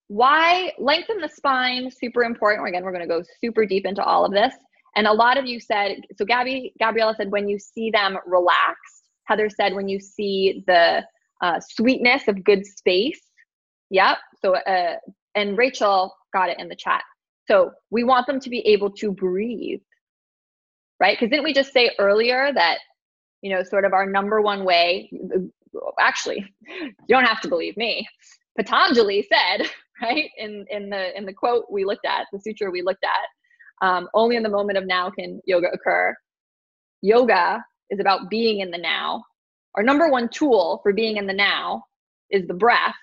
Why length in the spine, super important. Again, we're going to go super deep into all of this. And a lot of you said, so Gabriella said, when you see them relaxed. Heather said, when you see the sweetness of good space. Yep. So, and Rachel got it in the chat. So we want them to be able to breathe, right? Because didn't we just say earlier that, sort of our number one way, actually, you don't have to believe me. Patanjali said, right, in the quote we looked at, the sutra we looked at, only in the moment of now can yoga occur. Yoga is about being in the now. Our number one tool for being in the now is the breath.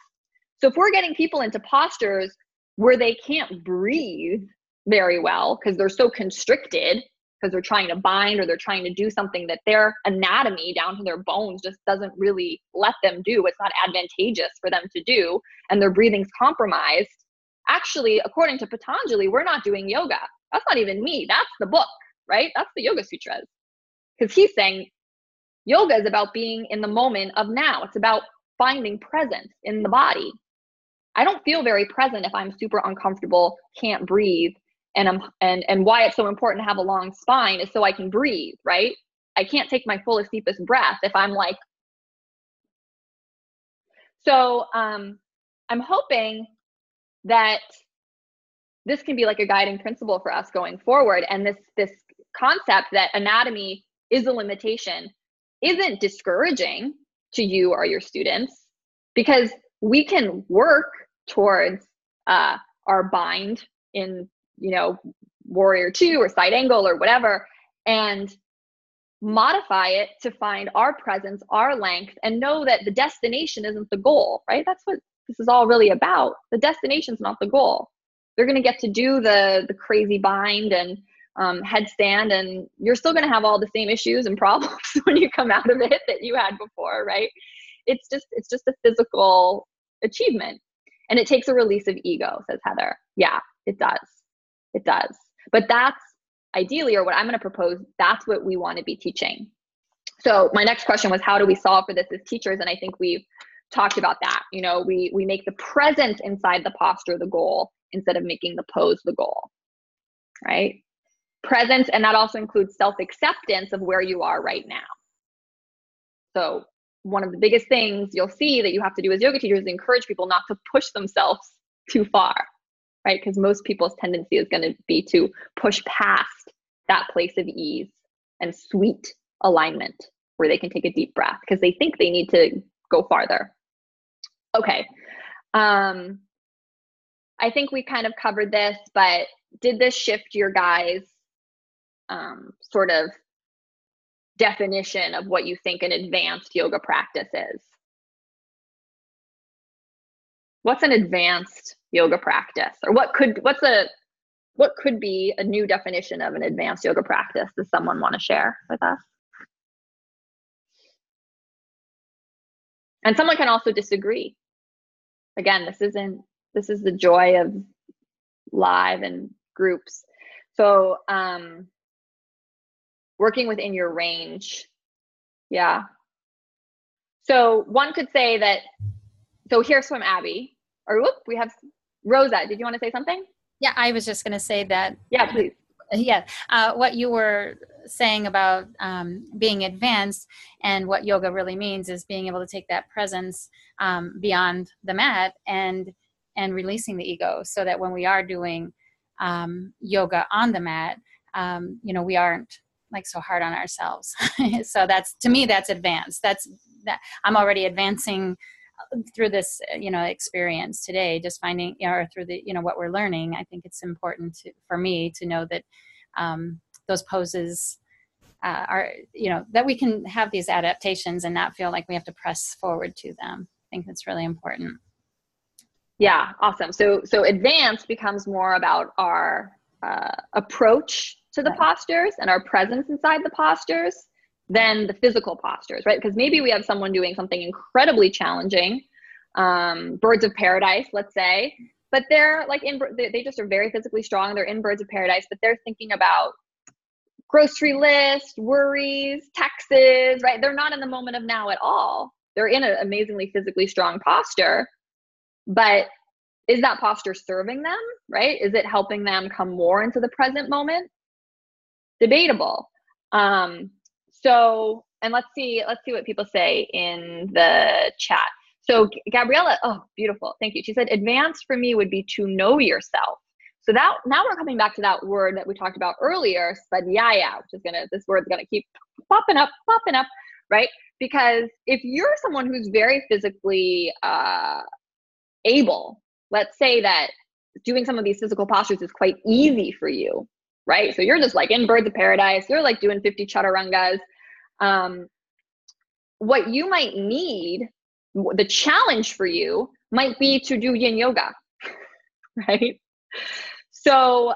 So if we're getting people into postures where they can't breathe very well because they're so constricted, because they're trying to bind or they're trying to do something that their anatomy down to their bones just doesn't really let them do, it's not advantageous for them to do, and their breathing's compromised. Actually, according to Patanjali, we're not doing yoga. That's not even me. That's the book, right? That's the Yoga Sutras. Because he's saying Yoga is about being in the moment of now. It's about finding presence in the body. I don't feel very present if I'm super uncomfortable, can't breathe, and why it's so important to have a long spine is so I can breathe, right? I can't take my fullest, deepest breath if I'm like. So I'm hoping that this can be like a guiding principle for us going forward. And this concept that anatomy is a limitation isn't discouraging to you or your students, because we can work towards our bind in, warrior 2 or side angle or whatever, and modify it to find our presence, our length, and know that the destination isn't the goal, right? That's what this is all really about. The destination's not the goal. They're going to get to do the crazy bind and headstand, and you're still going to have all the same issues and problems when you come out of it that you had before, right? It's just a physical achievement, and it takes a release of ego, says Heather. Yeah, it does. But that's ideally, or what I'm going to propose, that's what we want to be teaching. So my next question was, how do we solve for this as teachers? And I think we've talked about that. We make the presence inside the posture the goal instead of making the pose the goal, right? Presence, and that also includes self-acceptance of where you are right now. So one of the biggest things you'll see that you have to do as yoga teachers is encourage people not to push themselves too far, right? Because most people's tendency is going to be to push past that place of ease and sweet alignment where they can take a deep breath because they think they need to go farther. Okay. I think we kind of covered this, but did this shift your guys' sort of definition of what you think an advanced yoga practice is? What's an advanced yoga practice? Or what could be a new definition of an advanced yoga practice? Does someone want to share with us? And someone can also disagree. Again, this is the joy of live and groups. So working within your range. Yeah. So one could say that, so here's from Abby, or whoop, we have Rosa. Did you want to say something? Yeah, I was just going to say that. Yeah, please. Yeah, what you were saying about being advanced and what yoga really means is being able to take that presence beyond the mat and releasing the ego, so that when we are doing yoga on the mat, we aren't like so hard on ourselves. So that's, to me, that's advanced. That I'm already advancing through this, experience today, just finding, or through the, what we're learning. I think it's important for me to know that those poses are, that we can have these adaptations and not feel like we have to press forward to them. I think that's really important. Yeah, awesome. So advanced becomes more about our approach to the postures and our presence inside the postures than the physical postures, right? Because maybe we have someone doing something incredibly challenging, birds of paradise, let's say, but they're like they just are very physically strong. They're in birds of paradise, but they're thinking about grocery list, worries, taxes, right? They're not in the moment of now at all. They're in an amazingly physically strong posture, but is that posture serving them, right? Is it helping them come more into the present moment? Debatable. So, and let's see what people say in the chat. So Gabriella, oh, beautiful. Thank you. She said, advanced for me would be to know yourself. So that now we're coming back to that word that we talked about earlier, sadhyaya, which is this word's gonna keep popping up, right? Because if you're someone who's very physically able, let's say that doing some of these physical postures is quite easy for you, right? So you're just like in birds of paradise, you're like doing 50 chaturangas. What you might need, the challenge for you might be to do yin yoga, right? So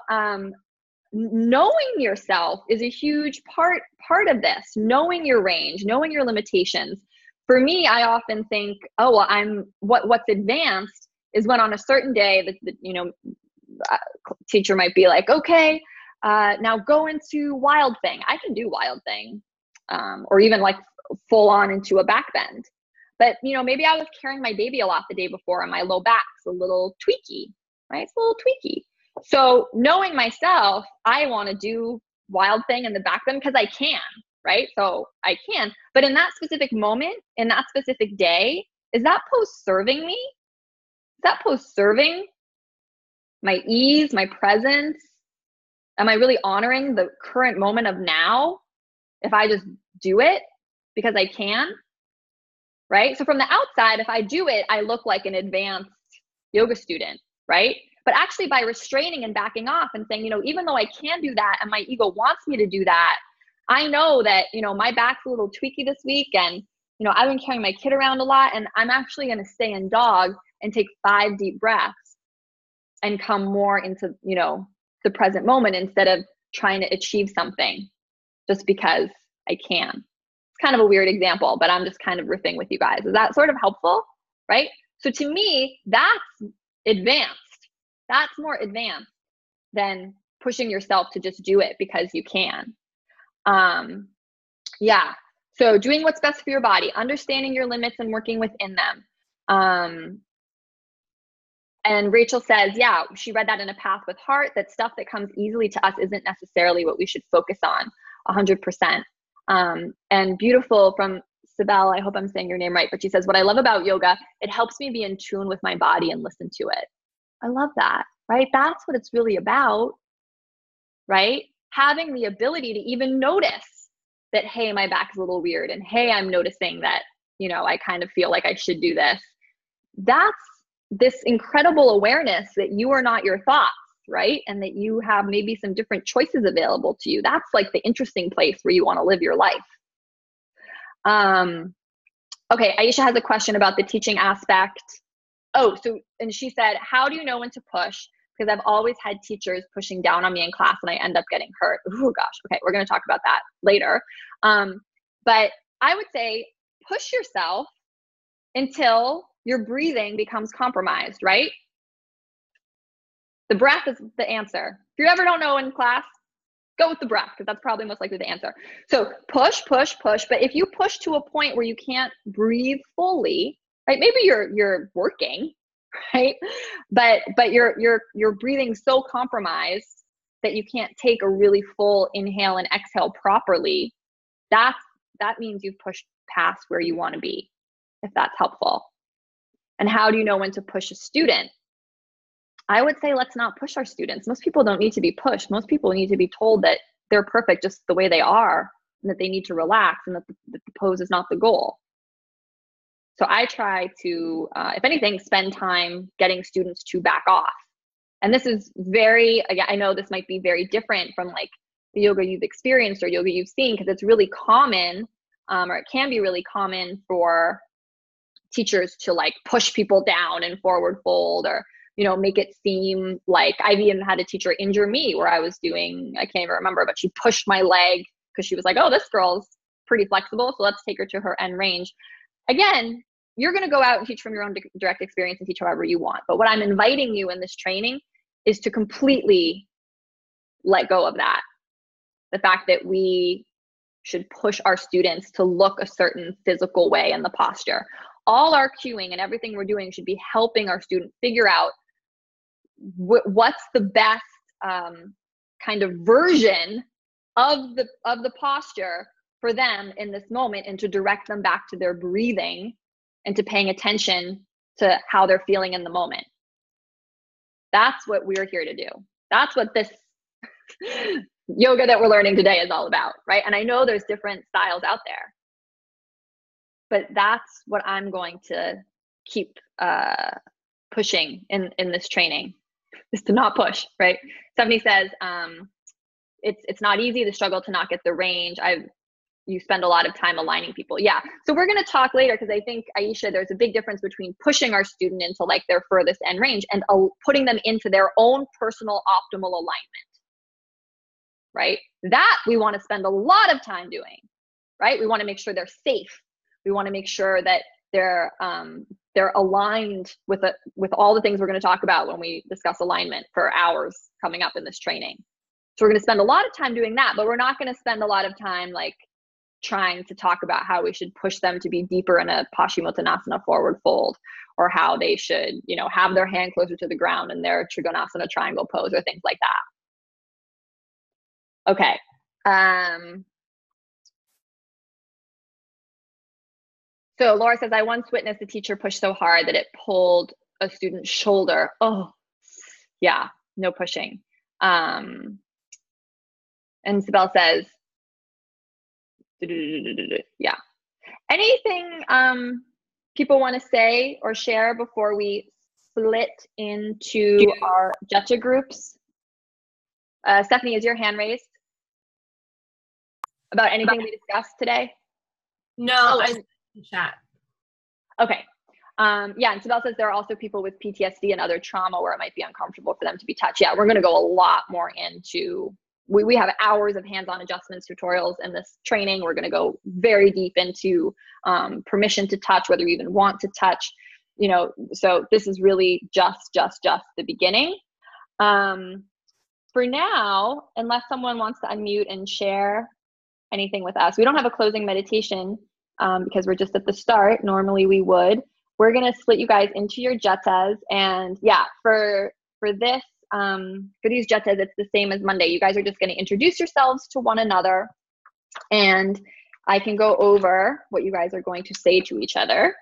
knowing yourself is a huge part of this, knowing your range, knowing your limitations. For me, I often think, oh, well, what's advanced is when on a certain day that teacher might be like, okay, now go into wild thing. I can do wild thing, or even like full on into a back bend. But, you know, maybe I was carrying my baby a lot the day before and my low back's a little tweaky, right? It's a little tweaky. So knowing myself, I want to do wild thing in the back bend because I can, right? So I can. But in that specific moment, in that specific day, is that pose serving me? Is that pose serving my ease, my presence? Am I really honoring the current moment of now if I just do it because I can? Right? So from the outside, if I do it, I look like an advanced yoga student, right? But actually by restraining and backing off and saying, you know, even though I can do that and my ego wants me to do that, I know that, you know, my back's a little tweaky this week and, you know, I've been carrying my kid around a lot and I'm actually going to stay in dog and take 5 deep breaths and come more into, you know, the present moment instead of trying to achieve something just because I can. Kind of a weird example, but I'm just kind of riffing with you guys. Is that sort of helpful? Right? So to me, that's advanced. That's more advanced than pushing yourself to just do it because you can. Yeah. So doing what's best for your body, understanding your limits and working within them. And Rachel says, yeah, she read that in A Path with Heart, that stuff that comes easily to us isn't necessarily what we should focus on 100%. And beautiful from Sibel, I hope I'm saying your name right, but she says, what I love about yoga, it helps me be in tune with my body and listen to it. I love that, right? That's what it's really about, right? Having the ability to even notice that, hey, my back is a little weird. And hey, I'm noticing that, you know, I kind of feel like I should do this. That's this incredible awareness that you are not your thoughts, right? And that you have maybe some different choices available to you. That's like the interesting place where you want to live your life. Okay, Aisha has a question about the teaching aspect. Oh, so, and she said, how do you know when to push? Because I've always had teachers pushing down on me in class and I end up getting hurt. Oh gosh, okay, we're going to talk about that later. But I would say push yourself until your breathing becomes compromised, right? The breath is the answer. If you ever don't know in class, go with the breath because that's probably most likely the answer. So push, push, push. But if you push to a point where you can't breathe fully, right? Maybe you're working, right? But you're breathing so compromised that you can't take a really full inhale and exhale properly. That means you've pushed past where you want to be, if that's helpful. And how do you know when to push a student? I would say let's not push our students. Most people don't need to be pushed. Most people need to be told that they're perfect just the way they are and that they need to relax and that the pose is not the goal. So I try to, if anything, spend time getting students to back off. And this is very, again, I know this might be very different from like the yoga you've experienced or yoga you've seen, because it's really common, or it can be really common for teachers to like push people down and forward fold, or, you know, make it seem like, I've even had a teacher injure me where I was doing, I can't even remember, but she pushed my leg because she was like, oh, this girl's pretty flexible, so let's take her to her end range. Again, you're going to go out and teach from your own direct experience and teach however you want. But what I'm inviting you in this training is to completely let go of that. The fact that we should push our students to look a certain physical way in the posture. All our cueing and everything we're doing should be helping our students figure out what's the best kind of version of the posture for them in this moment, and to direct them back to their breathing and to paying attention to how they're feeling in the moment. That's what we're here to do. That's what this yoga that we're learning today is all about, right? And I know there's different styles out there, but that's what I'm going to keep pushing in this training, is to not push, right? Somebody says, it's not easy, the struggle to not get the range. You spend a lot of time aligning people. Yeah. So we're going to talk later, because I think, Aisha, there's a big difference between pushing our student into like their furthest end range and putting them into their own personal optimal alignment, right? That we want to spend a lot of time doing, right? We want to make sure they're safe. We want to make sure that they're aligned with all the things we're going to talk about when we discuss alignment for hours coming up in this training. So we're going to spend a lot of time doing that, but we're not going to spend a lot of time like trying to talk about how we should push them to be deeper in a Paschimottanasana forward fold, or how they should, you know, have their hand closer to the ground in their Trikonasana triangle pose, or things like that. Okay. So Laura says, I once witnessed a teacher push so hard that it pulled a student's shoulder. Oh, yeah, no pushing. And Sibel says, yeah. Anything people want to say or share before we split into our Jetta groups? Stephanie, is your hand raised? About anything we discussed today? No, chat. Okay. Yeah, and Sibel says there are also people with PTSD and other trauma where it might be uncomfortable for them to be touched. Yeah, we're going to go a lot more into, we have hours of hands-on adjustments tutorials in this training. We're going to go very deep into permission to touch, whether you even want to touch, you know, so this is really just the beginning. For now, unless someone wants to unmute and share anything with us, we don't have a closing meditation because we're just at the start. Normally we would. We're going to split you guys into your jettas. And yeah, for this, for these jettas, it's the same as Monday. You guys are just going to introduce yourselves to one another. And I can go over what you guys are going to say to each other.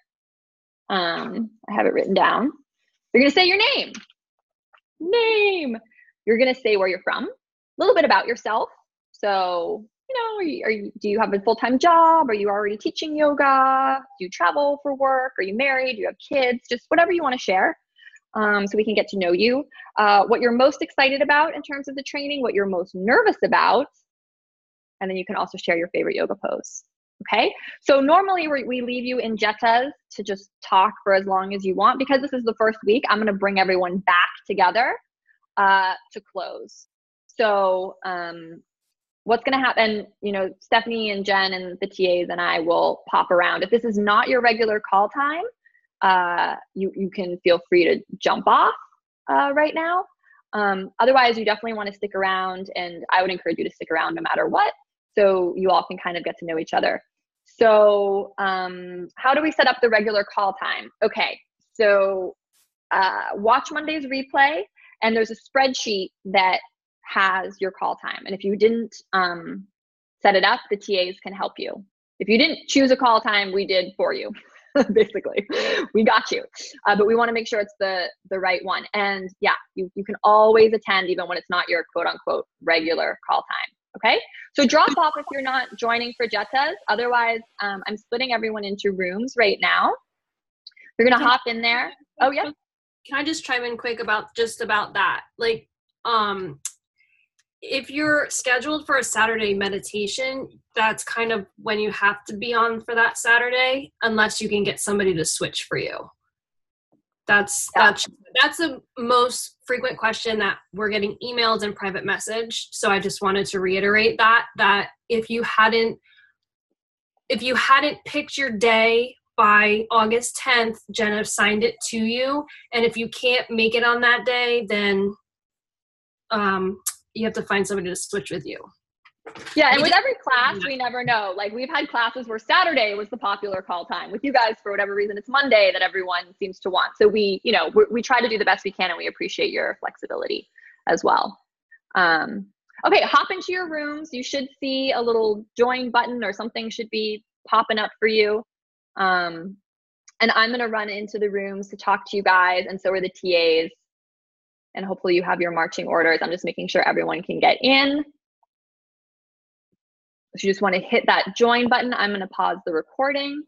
I have it written down. You're going to say your name. You're going to say where you're from, a little bit about yourself. So, you know, do you have a full-time job? Are you already teaching yoga? Do you travel for work? Are you married? Do you have kids? Just whatever you want to share, so we can get to know you. What you're most excited about in terms of the training, what you're most nervous about, and then you can also share your favorite yoga pose. Okay? So normally we leave you in jettas to just talk for as long as you want. Because this is the first week, I'm going to bring everyone back together to close. So what's going to happen, you know, Stephanie and Jen and the TAs and I will pop around. If this is not your regular call time, you can feel free to jump off right now. Otherwise, you definitely want to stick around, and I would encourage you to stick around no matter what, so you all can kind of get to know each other. So how do we set up the regular call time? Okay, so watch Monday's replay, and there's a spreadsheet that has your call time. And if you didn't set it up, the TAs can help you. If you didn't choose a call time, we did for you. Basically, we got you. But we want to make sure it's the right one. And yeah, you can always attend even when it's not your quote unquote regular call time. Okay, so drop off if you're not joining for jettas. Otherwise, I'm splitting everyone into rooms right now. You're gonna hop in there. Oh yeah. Can I just chime in quick about that? Like, if you're scheduled for a Saturday meditation, that's kind of when you have to be on for that Saturday, unless you can get somebody to switch for you. That's the most frequent question that we're getting emailed and private message. So I just wanted to reiterate that if you hadn't picked your day by August 10th, Jenna assigned it to you. And if you can't make it on that day, then you have to find somebody to switch with you. Yeah, and with every class, we never know. Like, we've had classes where Saturday was the popular call time. With you guys, for whatever reason, it's Monday that everyone seems to want. So we try to do the best we can, and we appreciate your flexibility as well. Okay, hop into your rooms. You should see a little join button or something should be popping up for you. And I'm going to run into the rooms to talk to you guys, and so are the TAs. And hopefully you have your marching orders. I'm just making sure everyone can get in. If you just want to hit that join button, I'm going to pause the recording.